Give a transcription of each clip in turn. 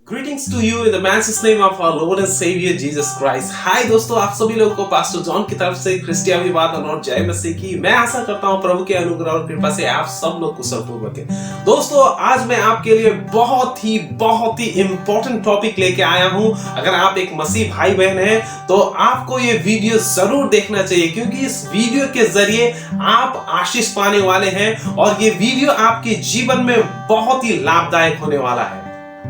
Greetings to you in the matchless name of our Lord and Savior Jesus Christ. हाय दोस्तों, आप सभी लोगों को पास्टर जॉन की तरफ से ख्रिस्ती अभिवादन और जय मसीह की। मैं आशा करता हूं प्रभु के अनुग्रह और कृपा से आप सब लोग कुशल पूर्वक हैं। दोस्तों, आज मैं आपके लिए बहुत ही इंपॉर्टेंट टॉपिक लेके आया हूं। अगर आप एक मसीह भाई बहन हैं तो आपको ये वीडियो जरूर देखना चाहिए, क्योंकि इस वीडियो के जरिए आप आशीष पाने वाले हैं और ये वीडियो आपके जीवन में बहुत ही लाभदायक होने वाला है।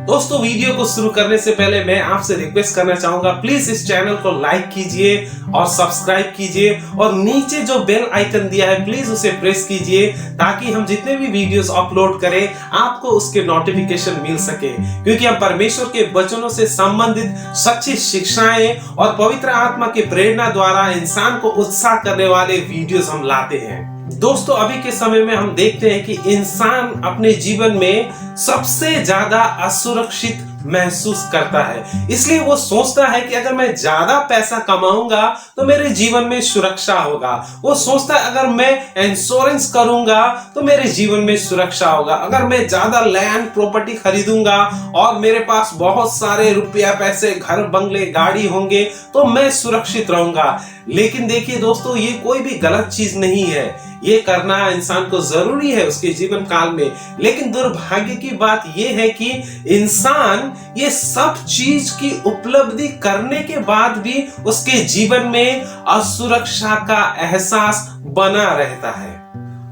दोस्तों, वीडियो को शुरू करने से पहले मैं आपसे रिक्वेस्ट करना चाहूंगा, प्लीज इस चैनल को लाइक कीजिए और सब्सक्राइब कीजिए और नीचे जो बेल आइकन दिया है प्लीज उसे प्रेस कीजिए, ताकि हम जितने भी वीडियोस अपलोड करें आपको उसके नोटिफिकेशन मिल सके। क्योंकि हम परमेश्वर के वचनों से संबंधित सच्ची शिक्षाएं और पवित्र आत्मा की प्रेरणा द्वारा इंसान को उत्साह करने वाले वीडियोस हम लाते हैं। दोस्तों, अभी के समय में हम देखते हैं कि इंसान अपने जीवन में सबसे ज्यादा असुरक्षित महसूस करता है। इसलिए वो सोचता है कि अगर मैं ज्यादा पैसा कमाऊंगा तो मेरे जीवन में सुरक्षा होगा। वो सोचता है अगर मैं इंश्योरेंस करूंगा तो मेरे जीवन में सुरक्षा होगा। अगर मैं ज्यादा लैंड प्रॉपर्टी खरीदूंगा और मेरे पास बहुत सारे रुपया पैसे, घर बंगले, गाड़ी होंगे तो मैं सुरक्षित रहूंगा। लेकिन देखिए दोस्तों, ये कोई भी गलत चीज नहीं है। ये करना इंसान को जरूरी है उसके जीवन काल में। लेकिन दुर्भाग्य की बात यह है कि इंसान ये सब चीज की उपलब्धि करने के बाद भी उसके जीवन में असुरक्षा का एहसास बना रहता है।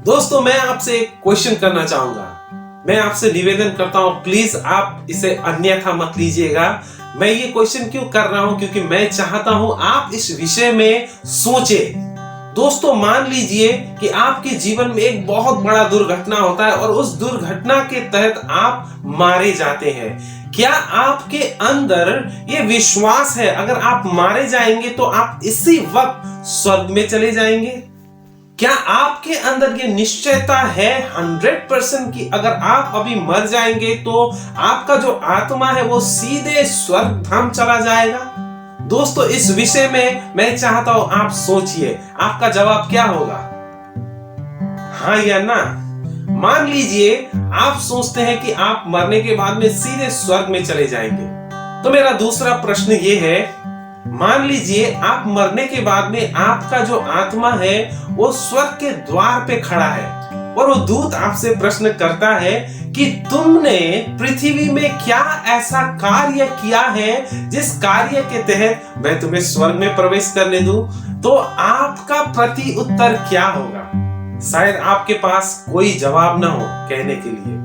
दोस्तों, मैं आपसे एक क्वेश्चन करना चाहूंगा। मैं आपसे निवेदन करता हूं, प्लीज आप इसे अन्यथा मत लीजिएगा। मैं ये क्वेश्चन क्यों कर रहा हूं? क्योंकि मैं चाहता हूं आप इस विषय में सोचें। दोस्तों, मान लीजिए कि आपके जीवन में एक बहुत बड़ा दुर्घटना होता है और उस दुर्घटना के तहत आप मारे जाते हैं। क्या आपके अंदर ये विश्वास है अगर आप मारे जाएंगे तो आप इसी वक्त स्वर्ग में चले जाएंगे? क्या आपके अंदर ये निश्चयता है 100% कि अगर आप अभी मर जाएंगे तो आपका जो आत्मा है वो सीधे स्वर्ग धाम चला जाएगा? दोस्तों, इस विषय में मैं चाहता हूं आप सोचिए, आपका जवाब क्या होगा, हाँ या ना? मान लीजिए आप सोचते हैं कि आप मरने के बाद में सीधे स्वर्ग में चले जाएंगे, तो मेरा दूसरा प्रश्न ये है, मान लीजिए आप मरने के बाद में आपका जो आत्मा है वो स्वर्ग के द्वार पे खड़ा है और वो दूत आपसे प्रश्न करता है कि तुमने पृथ्वी में क्या ऐसा कार्य किया है जिस कार्य के तहत मैं तुम्हें स्वर्ग में प्रवेश करने दूं? तो आपका प्रति उत्तर क्या होगा? शायद आपके पास कोई जवाब ना हो कहने के लिए।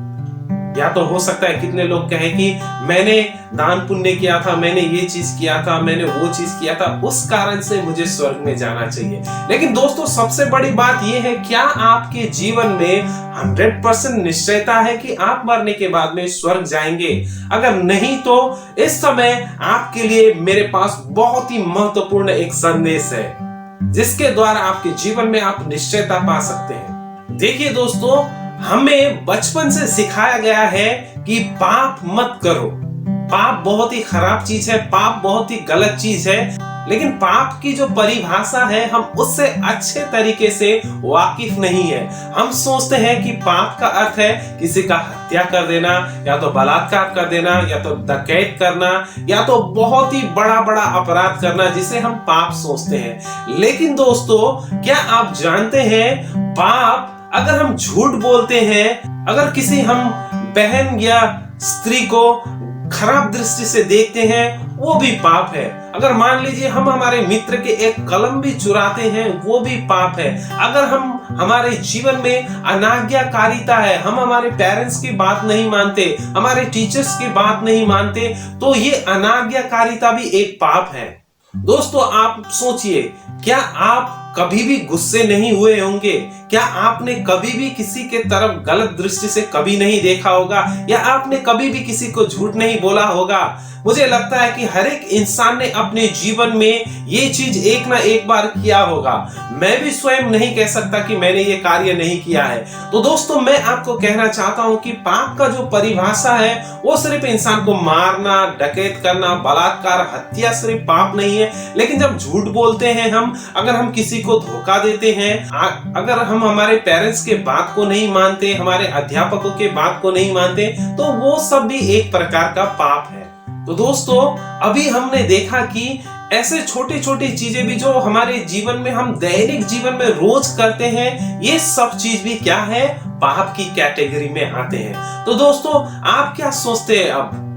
या तो हो सकता है कितने लोग कहें कि मैंने दान पुण्य किया था, मैंने ये चीज किया था, मैंने वो चीज किया था, उस कारण से मुझे स्वर्ग में जाना चाहिए। लेकिन दोस्तों, सबसे बड़ी बात यह है, क्या आपके जीवन में 100% निश्चयता है कि आप मरने के बाद में स्वर्ग जाएंगे? अगर नहीं तो इस समय आपके लिए मेरे पास बहुत ही महत्वपूर्ण एक संदेश है, जिसके द्वारा आपके जीवन में आप निश्चयता पा सकते हैं। देखिए दोस्तों, हमें बचपन से सिखाया गया है कि पाप मत करो। पाप बहुत ही खराब चीज है, पाप बहुत ही गलत चीज है। लेकिन पाप की जो परिभाषा है हम उससे अच्छे तरीके से वाकिफ नहीं है। हम सोचते हैं कि पाप का अर्थ है किसी का हत्या कर देना, या तो बलात्कार कर देना, या तो डकैत करना, या तो बहुत ही बड़ा अपराध करना, जिसे हम पाप सोचते हैं। लेकिन दोस्तों, क्या आप जानते हैं, पाप अगर हम झूठ बोलते हैं, अगर किसी हम बहन या स्त्री को खराब दृष्टि से देखते हैं, वो भी पाप है। अगर मान लीजिए हम हमारे मित्र के एक कलम भी चुराते हैं, वो भी पाप है। अगर हम हमारे जीवन में अनाज्ञाकारिता है, हम हमारे पेरेंट्स की बात नहीं मानते, हमारे टीचर्स की बात नहीं मानते, तो ये अनाज्ञाकारिता भी एक पाप है। दोस्तों, आप सोचिए, क्या आप कभी भी गुस्से नहीं हुए होंगे? क्या आपने कभी भी किसी के तरफ गलत दृष्टि से कभी नहीं देखा होगा? या आपने कभी भी किसी को झूठ नहीं बोला होगा? मुझे लगता है कि हर एक इंसान ने अपने जीवन में ये चीज एक ना एक बार किया होगा। मैं भी स्वयं नहीं कह सकता कि मैंने ये कार्य नहीं किया है। तो दोस्तों, मैं आपको कहना चाहता हूं कि पाप का जो परिभाषा है वो सिर्फ इंसान को मारना, डकैत करना, बलात्कार, हत्या सिर्फ पाप नहीं है। लेकिन जब झूठ बोलते हैं हम, अगर हम किसी को धोखा देते हैं, अगर हम हमारे पेरेंट्स के बात को नहीं मानते, हमारे अध्यापकों के बात को नहीं मानते, तो वो सब भी एक प्रकार का पाप है। तो दोस्तों, अभी हमने देखा कि ऐसे छोटी छोटी चीजें भी जो हमारे जीवन में हम दैनिक जीवन में रोज करते हैं, ये सब चीज भी क्या है, पाप की कैटेगरी में आते हैं। तो दोस्तों, आप क्या सोचते हैं, अब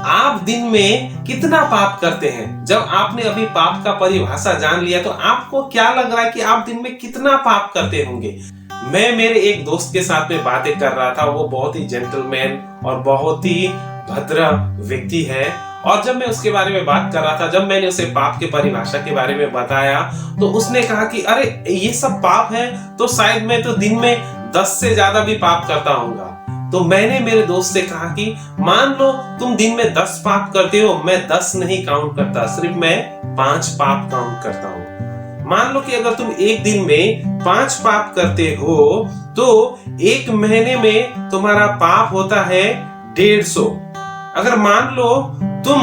आप दिन में कितना पाप करते हैं? जब आपने अभी पाप का परिभाषा जान लिया, तो आपको क्या लग रहा है कि आप दिन में कितना पाप करते होंगे? मैं मेरे एक दोस्त के साथ में बातें कर रहा था, वो बहुत ही जेंटलमैन और बहुत ही भद्र व्यक्ति है, और जब मैं उसके बारे में बात कर रहा था, जब मैंने उसे पाप के परिभाषा के बारे में बताया, तो उसने कहा कि अरे ये सब पाप है, तो शायद मैं तो दिन में 10 से ज्यादा भी पाप करता होऊंगा। तो मैंने मेरे दोस्त से कहा कि मान लो तुम दिन में 10 पाप करते हो, मैं 10 नहीं काउंट करता, सिर्फ मैं 5 पाप काउंट करता हूँ। मान लो कि अगर तुम एक दिन में 5 पाप करते हो, तो एक महीने में तुम्हारा पाप होता है 150। अगर मान लो तुम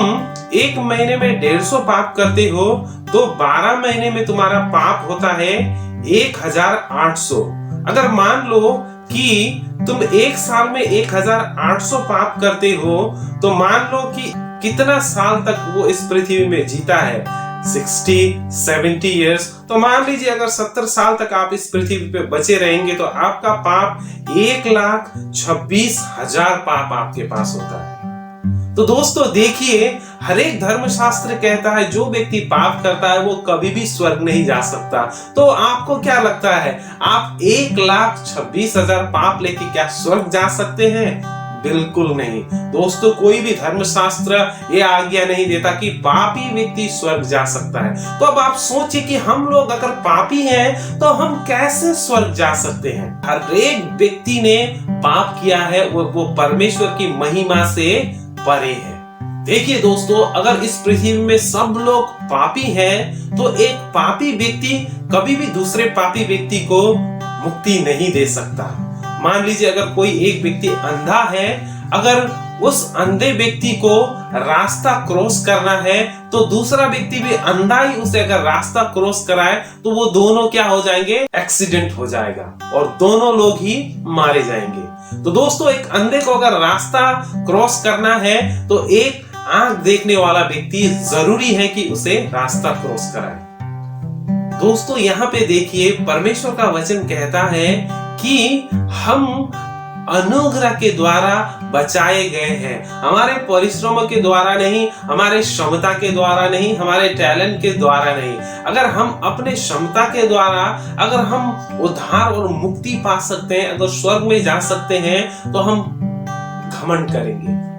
एक महीने में 150 पाप करते हो, तो 12 महीने में तुम्हारा पाप होता है 1800। अगर मान लो कि तुम एक साल में 1800 पाप करते हो, तो मान लो कि कितना साल तक वो इस पृथ्वी में जीता है, 60-70 इयर्स। तो मान लीजिए अगर 70 साल तक आप इस पृथ्वी पे बचे रहेंगे, तो आपका पाप 1,26,000 पाप आपके पास होता है। तो दोस्तों देखिए, हर एक धर्मशास्त्र कहता है जो व्यक्ति पाप करता है वो कभी भी स्वर्ग नहीं जा सकता। तो आपको क्या लगता है, आप 1,26,000 पाप लेके क्या स्वर्ग जा सकते हैं? बिल्कुल नहीं दोस्तों, कोई भी धर्मशास्त्र ये आज्ञा नहीं देता कि पापी व्यक्ति स्वर्ग जा सकता है। तो अब आप सोचिए कि हम लोग अगर पापी हैं, तो हम कैसे स्वर्ग जा सकते हैं? हर एक व्यक्ति ने पाप किया है, वो परमेश्वर की महिमा से परे है। देखिए दोस्तों, अगर इस पृथ्वी में सब लोग पापी हैं, तो एक पापी व्यक्ति कभी भी दूसरे पापी व्यक्ति को मुक्ति नहीं दे सकता। मान लीजिए अगर कोई एक व्यक्ति अंधा है, अगर उस अंधे व्यक्ति को रास्ता क्रॉस करना है, तो दूसरा व्यक्ति भी अंधा ही उसे अगर रास्ता क्रॉस कराए, तो वो दोनों क्या हो जाएंगे, एक्सीडेंट हो जाएगा और दोनों लोग ही मारे जाएंगे। तो दोस्तों, एक अंधे को अगर रास्ता क्रॉस करना है, तो एक आंख देखने वाला व्यक्ति जरूरी है कि उसे रास्ता क्रॉस कराए। दोस्तों यहाँ पे देखिए, परमेश्वर का वचन कहता है कि हम अनुग्रह के द्वारा बचाए गए हैं, हमारे परिश्रमों के द्वारा नहीं, हमारे क्षमता के द्वारा नहीं, हमारे टैलेंट के द्वारा नहीं। अगर हम अपने क्षमता के द्वारा अगर हम उद्धार और मुक्ति पा सकते हैं, अगर स्वर्ग में जा सकते हैं, तो हम घमंड करेंगे।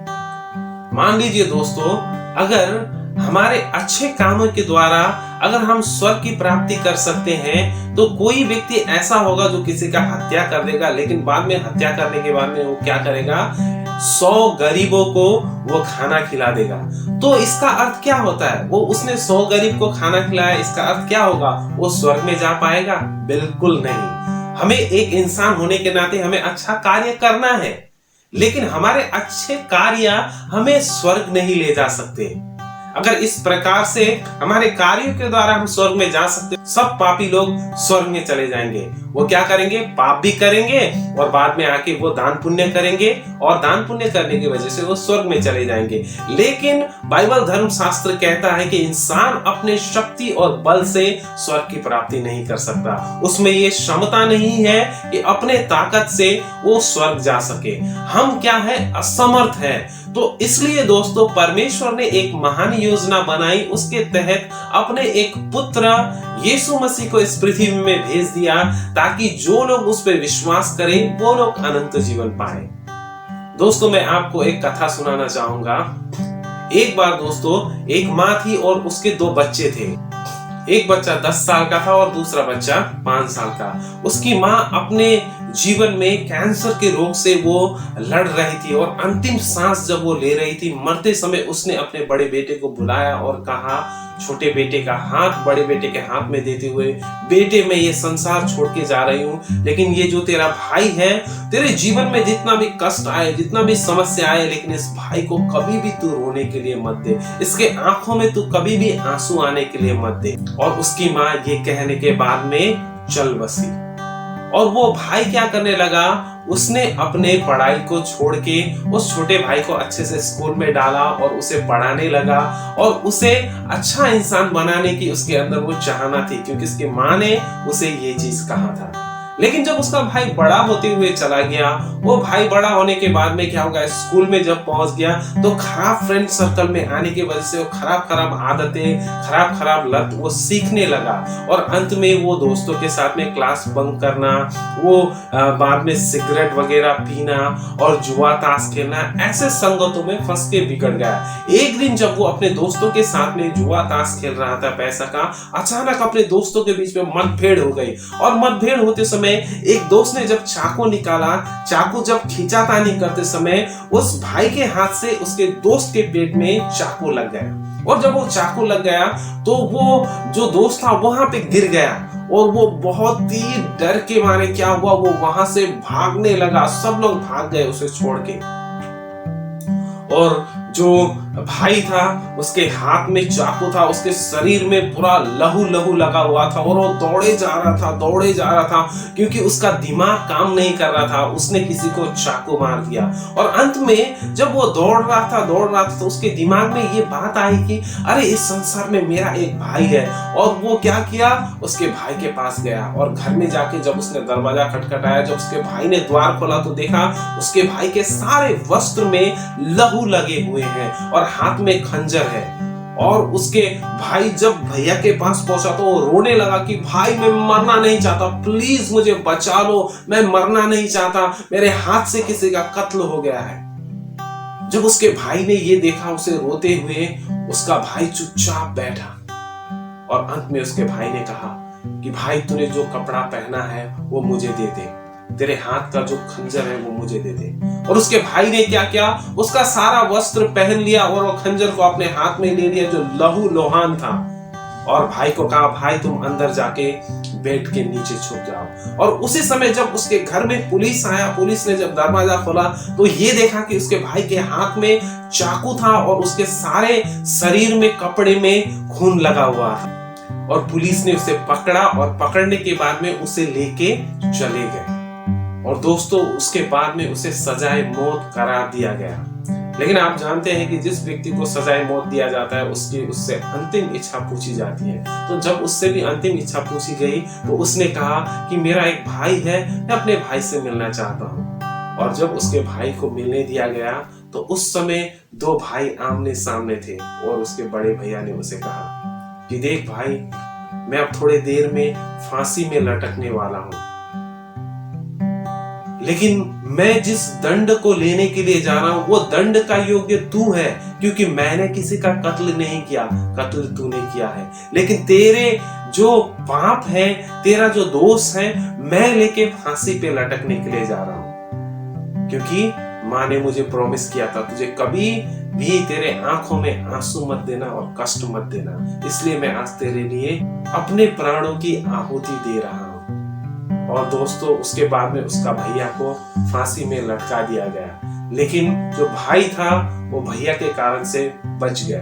मान लीजिए दोस्तों, अगर हमारे अच्छे कामों के द्वारा अगर हम स्वर्ग की प्राप्ति कर सकते हैं, तो कोई व्यक्ति ऐसा होगा जो किसी का हत्या कर देगा, लेकिन बाद में हत्या करने के बाद में वो क्या करेगा, 100 गरीबों को वो खाना खिला देगा। तो इसका अर्थ क्या होता है, वो उसने 100 गरीब को खाना खिलाया, इसका अर्थ क्या होगा, वो स्वर्ग में जा पाएगा? बिल्कुल नहीं। हमें एक इंसान होने के नाते हमें अच्छा कार्य करना है, लेकिन हमारे अच्छे कार्य हमें स्वर्ग नहीं ले जा सकते। अगर इस प्रकार से हमारे कार्यों के द्वारा हम स्वर्ग में जा सकते, सब पापी लोग स्वर्ग में चले जाएंगे। वो क्या करेंगे, पाप भी करेंगे और बाद में आके वो दान पुण्य करेंगे, और दान पुण्य करने की वजह से वो स्वर्ग में चले जाएंगे। लेकिन बाइबल धर्मशास्त्र कहता है कि इंसान अपने शक्ति और बल से स्वर्ग की प्राप्ति नहीं कर सकता। उसमें ये क्षमता नहीं है कि अपने ताकत से वो स्वर्ग जा सके। हम क्या है, असमर्थ है। तो इसलिए दोस्तों, परमेश्वर ने एक महान योजना बनाई, उसके तहत अपने एक पुत्र यीशु मसीह को इस पृथ्वी में भेज दिया, ताकि जो लोग उस पर विश्वास करें वो लोग अनंत जीवन पाए। दोस्तों, मैं आपको एक कथा सुनाना चाहूंगा। एक बार दोस्तों, एक माँ थी और उसके 2 बच्चे थे। एक बच्चा 10 साल का था और दूसरा बच्चा 5 साल का। उसकी माँ अपने जीवन में कैंसर के रोग से वो लड़ रही थी और अंतिम सांस जब वो ले रही थी, मरते समय उसने अपने बड़े बेटे को बुलाया और कहा, छोटे बेटे का हाथ बड़े बेटे के हाथ में देते हुए, बेटे मैं ये संसार छोड़ के जा रही हूँ, लेकिन ये जो तेरा भाई है, तेरे जीवन में जितना भी कष्ट आए, जितना भी समस्या आए, लेकिन इस भाई को कभी भी तू रोने के लिए मत दे, इसके आंखों में तू कभी भी आंसू आने के लिए मत दे। और उसकी माँ ये कहने के बाद में चल बसी। और वो भाई क्या करने लगा, उसने अपने पढ़ाई को छोड़ के उस छोटे भाई को अच्छे से स्कूल में डाला और उसे पढ़ाने लगा और उसे अच्छा इंसान बनाने की उसके अंदर वो चाहना थी, क्योंकि उसकी माँ ने उसे ये चीज कहा था। लेकिन जब उसका भाई बड़ा होते हुए चला गया, वो भाई बड़ा होने के बाद में क्या होगा, स्कूल में जब पहुंच गया तो खराब फ्रेंड सर्कल में आने की वजह से वो खराब आदतें, खराब लत वो सीखने लगा और अंत में वो दोस्तों के साथ में क्लास बंक करना, वो बाद में सिगरेट वगैरह पीना और जुआ ताश खेलना, ऐसे संगतों में फंस के बिगड़ गया। एक दिन जब वो अपने दोस्तों के साथ में जुआ ताश खेल रहा था पैसा का, अचानक अपने दोस्तों के बीच में मतभेड़ हो गई और मतभेड़ होते समय एक दोस्त ने जब चाकू निकाला, चाकू जब खींचातानी करते समय उस भाई के हाथ से उसके दोस्त के पेट में चाकू लग गया और जब वो चाकू लग गया तो वो जो दोस्त था वहां पे गिर गया और वो बहुत ही डर के मारे क्या हुआ, वो वहां से भागने लगा। सब लोग भाग गए उसे छोड़ के और जो भाई था उसके हाथ में चाकू था, उसके शरीर में पूरा लहू लगा हुआ था और वो दौड़े जा रहा था क्योंकि उसका दिमाग काम नहीं कर रहा था। उसने किसी को चाकू मार दिया और अंत में जब वो दौड़ रहा था तो उसके दिमाग में ये बात आई कि अरे इस संसार में मेरा एक भाई है। और वो क्या किया, उसके भाई के पास गया और घर में जाके जब उसने दरवाजा खटखटाया, जब उसके भाई ने द्वार खोला तो देखा उसके भाई के सारे वस्त्र में लहू लगे हुए हैं और हाथ में खंजर है। और उसके भाई जब भैया के पास पहुंचा तो वो रोने लगा कि भाई मैं मरना नहीं चाहता, प्लीज मुझे बचा लो, मैं मरना नहीं चाहता, मेरे हाथ से किसी का कत्ल हो गया है। जब उसके भाई ने ये देखा उसे रोते हुए, उसका भाई चुपचाप बैठा और अंत में उसके भाई ने कहा कि भाई तूने जो कपड़ा पहना है वो मुझे दे दे, तेरे हाथ का जो खंजर है वो मुझे दे दे। और उसके भाई ने क्या किया, उसका सारा वस्त्र पहन लिया और वो खंजर को अपने हाथ में ले लिया जो लहू लोहान था और भाई को कहा भाई तुम अंदर जाके बेड के नीचे छुप जाओ। और उसी समय जब उसके घर में पुलिस आया, पुलिस ने जब दरवाजा खोला तो ये देखा कि उसके भाई के हाथ में चाकू था और उसके सारे शरीर में कपड़े में खून लगा हुआ था। और पुलिस ने उसे पकड़ा और पकड़ने के बाद में उसे लेके चले गए। और दोस्तों उसके बाद में उसे सजाए मौत करार दिया गया। लेकिन आप जानते हैं कि जिस व्यक्ति को सजाए मौत दिया जाता है उससे अंतिम इच्छा पूछी जाती है। तो जब उससे भी अंतिम इच्छा पूछी गई तो उसने कहा कि मेरा एक भाई है, मैं अपने भाई से मिलना चाहता हूँ। और जब उसके भाई को मिलने दिया गया तो उस समय दो भाई आमने सामने थे और उसके बड़े भैया ने उसे कहा कि देख भाई, मैं अब थोड़ी देर में फांसी में लटकने वाला हूँ, लेकिन मैं जिस दंड को लेने के लिए जा रहा हूं वो दंड का योग्य तू है, क्योंकि मैंने किसी का कत्ल नहीं किया, कत्ल तूने किया है। लेकिन तेरे जो पाप है, तेरा जो दोष है, मैं लेके फांसी पे लटकने के लिए जा रहा हूं, क्योंकि माँ ने मुझे प्रॉमिस किया था तुझे कभी भी तेरे आंखों में आंसू मत देना और कष्ट मत देना, इसलिए मैं आज तेरे लिए अपने प्राणों की आहुति दे रहा हूं। और दोस्तों उसके बाद में उसका भैया को फांसी में लटका दिया गया, लेकिन जो भाई था वो भैया के कारण से बच गया।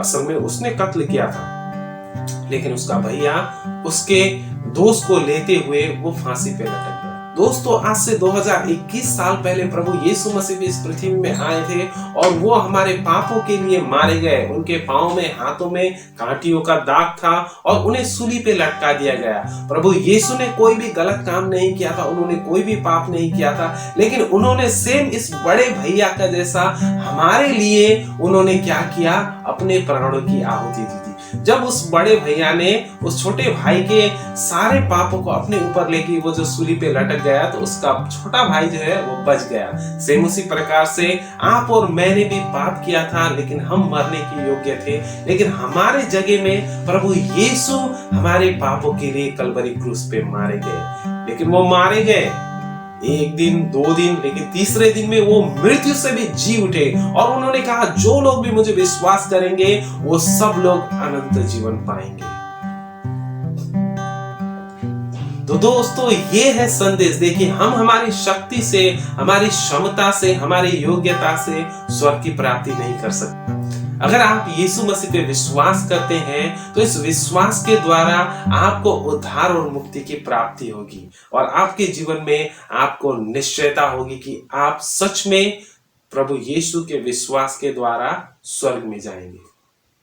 असल में उसने कत्ल किया था, लेकिन उसका भैया उसके दोस्त को लेते हुए वो फांसी पे लटक गया। दोस्तों आज से 2021 साल पहले प्रभु यीशु मसीह भी इस पृथ्वी में आए थे और वो हमारे पापों के लिए मारे गए। उनके पांव में, हाथों में कांटियों का दाग था और उन्हें सूली पे लटका दिया गया। प्रभु यीशु ने कोई भी गलत काम नहीं किया था, उन्होंने कोई भी पाप नहीं किया था, लेकिन उन्होंने सेम इस बड़े भैया का जैसा हमारे लिए उन्होंने क्या किया, अपने प्राणों की आहुति दी थी। जब उस बड़े भैया ने उस छोटे भाई के सारे पापों को अपने ऊपर लेके वो जो सूली पे लटक गया तो उसका छोटा भाई जो है वो बच गया। सेम उसी प्रकार से आप और मैंने भी पाप किया था, लेकिन हम मरने के योग्य थे, लेकिन हमारे जगह में प्रभु यीशु हमारे पापों के लिए कलवरी क्रूस पे मारे गए। लेकिन वो मारे गए एक दिन, 2 दिन, लेकिन तीसरे दिन में वो मृत्यु से भी जी उठे और उन्होंने कहा जो लोग भी मुझे विश्वास करेंगे वो सब लोग अनंत जीवन पाएंगे। तो दोस्तों ये है संदेश। देखिए, हम हमारी शक्ति से, हमारी क्षमता से, हमारी योग्यता से स्वर्ग की प्राप्ति नहीं कर सकते। अगर आप यीशु मसीह पे विश्वास करते हैं तो इस विश्वास के द्वारा आपको उद्धार और मुक्ति की प्राप्ति होगी और आपके जीवन में आपको निश्चयता होगी कि आप सच में प्रभु यीशु के विश्वास के द्वारा स्वर्ग में जाएंगे।